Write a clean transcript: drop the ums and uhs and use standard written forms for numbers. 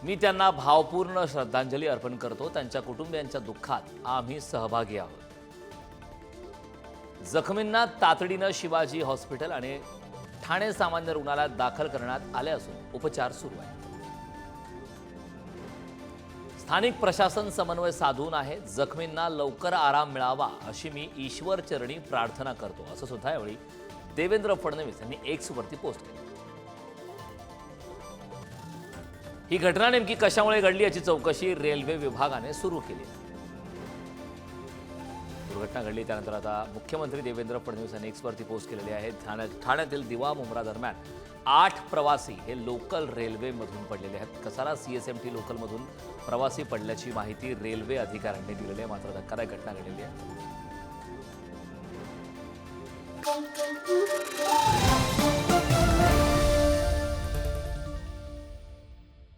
मी त्यांना भावपूर्ण श्रद्धांजली अर्पण करतो। त्यांच्या कुटुंबियांच्या दुःखात आम्ही सहभागी आहोत। जखमींना तातडीनं शिवाजी हॉस्पिटल आणि ठाणे सामान्य रुग्णालयात दाखल करण्यात आले असून उपचार सुरू आहेत। स्थानिक प्रशासन समन्वय साधून आहे। जखमींना लवकर आराम मिळावा अशी मी ईश्वर चरणी प्रार्थना करतो, असं सुद्धा यावेळी देवेंद्र फडणवीस यांनी एक्स वरती पोस्ट केलं। ही घटना नेमकी कशामुळे घडली याची चौकशी रेल्वे विभागाने सुरू केली आहे। दुर्घटना घडली त्यानंतर आता मुख्यमंत्री देवेंद्र फडणवीस यांनी एक्स वरती पोस्ट केलेली आहे। ठाण्यातील दिवा मुंब्रा दरम्यान 8 प्रवासी हे लोकल रेल्वेमधून पडलेले आहेत। कसारा CSMT लोकलमधून प्रवासी पडल्याची माहिती रेल्वे अधिकाऱ्यांनी दिलेली आहे। मात्र धक्कादायक घटना घडलेली आहे।